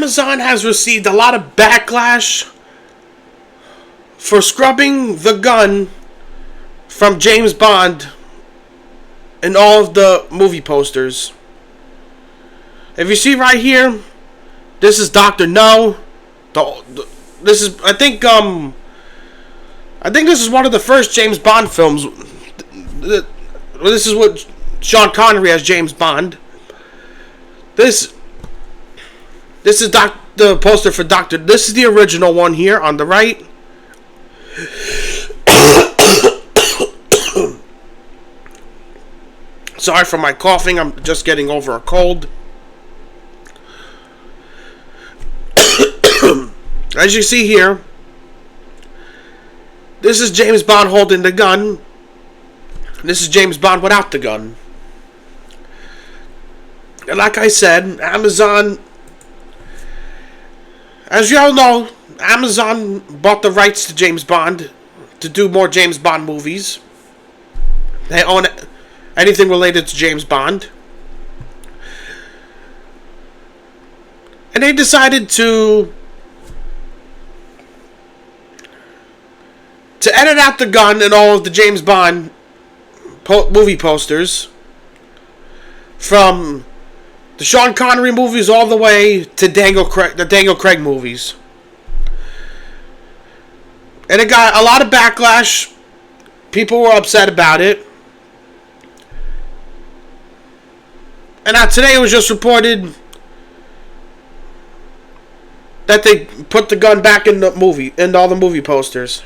Amazon has received a lot of backlash for scrubbing the gun from James Bond in all of the movie posters. If you see right here, this is Dr. No. This is, I think this is one of the first James Bond films. This is what Sean Connery as James Bond. This is the poster for Doctor. This is the original one here on the right. Sorry for my coughing. I'm just getting over a cold. As you see here, this is James Bond holding the gun. This is James Bond without the gun. And like I said, Amazon, as you all know, Amazon bought the rights to James Bond to do more James Bond movies. They own anything related to James Bond. And they decided to edit out the gun in all of the James Bond movie posters, from the Sean Connery movies all the way to the Daniel Craig movies. And it got a lot of backlash. People were upset about it. And now today it was just reported that they put the gun back in all the movie posters.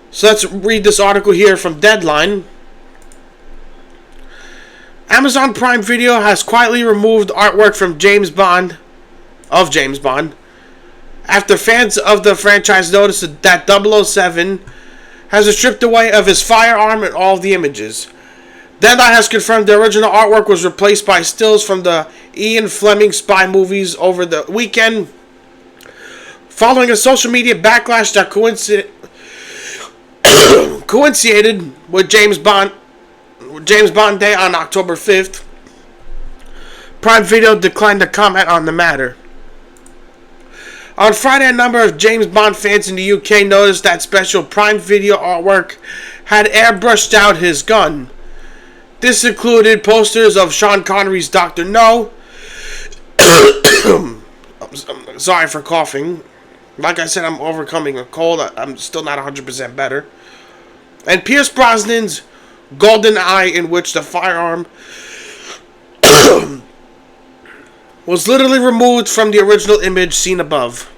So let's read this article here from Deadline. Amazon Prime Video has quietly removed artwork from James Bond, after fans of the franchise noticed that 007 has been stripped away of his firearm and all of the images. Deadline has confirmed the original artwork was replaced by stills from the Ian Fleming spy movies over the weekend, following a social media backlash that coincided with James Bond Day on October 5th. Prime Video declined to comment on the matter. On Friday, a number of James Bond fans in the UK noticed that special Prime Video artwork had airbrushed out his gun. This included posters of Sean Connery's Dr. No. I'm sorry for coughing. Like I said, I'm overcoming a cold. I'm still not 100% better. And Pierce Brosnan's Golden Eye, in which the firearm was literally removed from the original image seen above.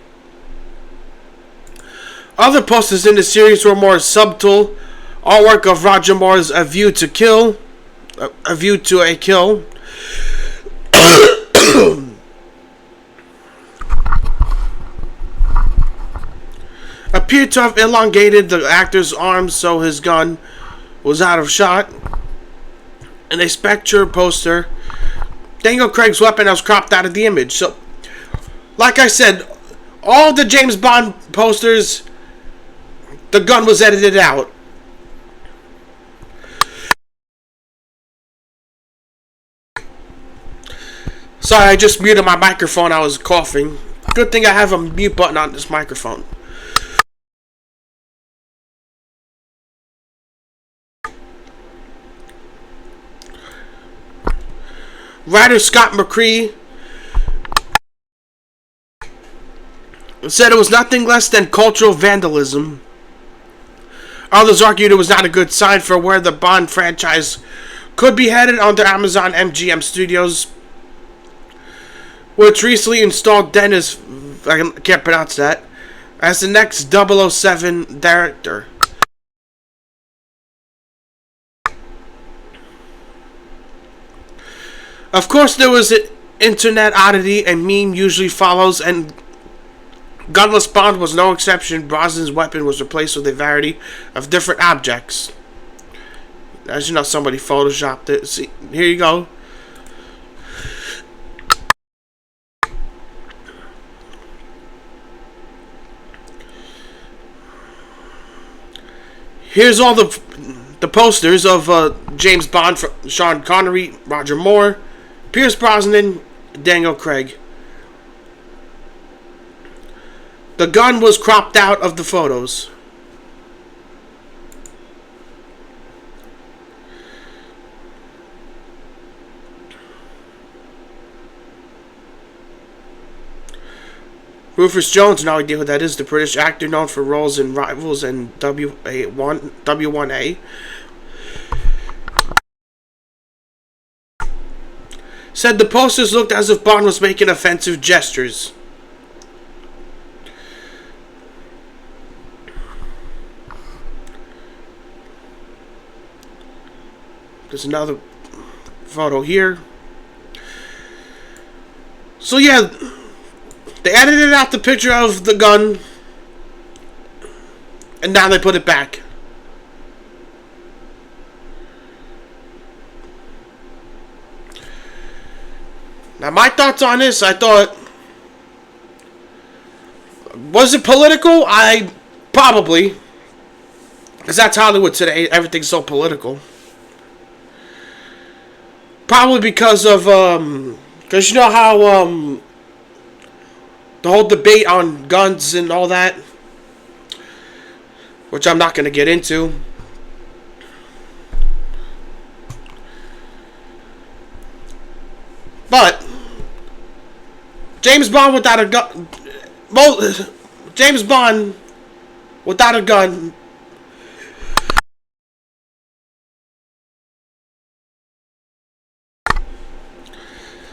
Other posters in the series were more subtle. Artwork of Roger Moore's A View to a Kill. Appeared to have elongated the actor's arms so his gun was out of shot. In a Spectre poster, Daniel Craig's weapon was cropped out of the image. So, like I said, all the James Bond posters, the gun was edited out. Sorry, I just muted my microphone. I was coughing. Good thing I have a mute button on this microphone. Writer Scott McCree said it was nothing less than cultural vandalism. Others argued it was not a good sign for where the Bond franchise could be headed under Amazon MGM Studios, which recently installed Dennis, I can't pronounce that, as the next 007 director. Of course, there was an internet oddity, and meme usually follows, and Gunless Bond was no exception. Brosnan's weapon was replaced with a variety of different objects. As you know, somebody photoshopped it. See, here you go. Here's all the posters of James Bond, Sean Connery, Roger Moore, Pierce Brosnan, Daniel Craig. The gun was cropped out of the photos. Rufus Jones, no idea who that is. The British actor known for roles in Rivals and W1A. Said the posters looked as if Bond was making offensive gestures. There's another photo here. So yeah, they edited out the picture of the gun, and now they put it back. Now my thoughts on this, I thought, was it political? Probably, because that's Hollywood today. Everything's so political. Probably because of, because you know how, the whole debate on guns and all that, which I'm not going to get into. But James Bond without a gun, James Bond without a gun.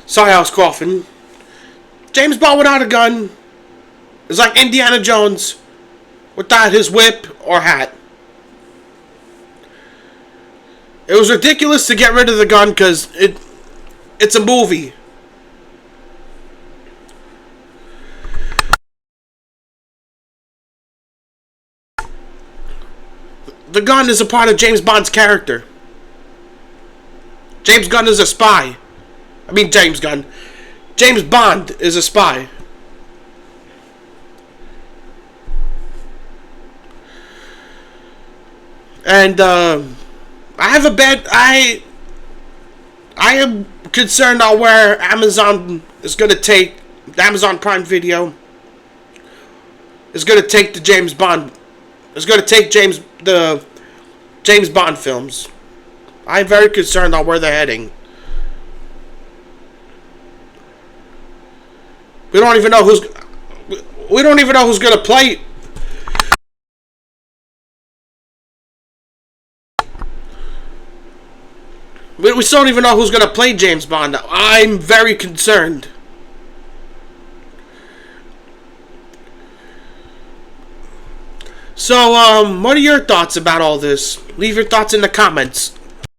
Sorry, I was coughing. James Bond without a gun is like Indiana Jones without his whip or hat. It was ridiculous to get rid of the gun because it's a movie. The gun is a part of James Bond's character. James Gunn is a spy. James Bond is a spy. And I am concerned on where Amazon is going to take, Amazon Prime Video is going to take the James Bond, the James Bond films. I'm very concerned on where they're heading. We don't even know who's going to play. We still don't even know who's going to play James Bond. I'm very concerned. So, what are your thoughts about all this? Leave your thoughts in the comments.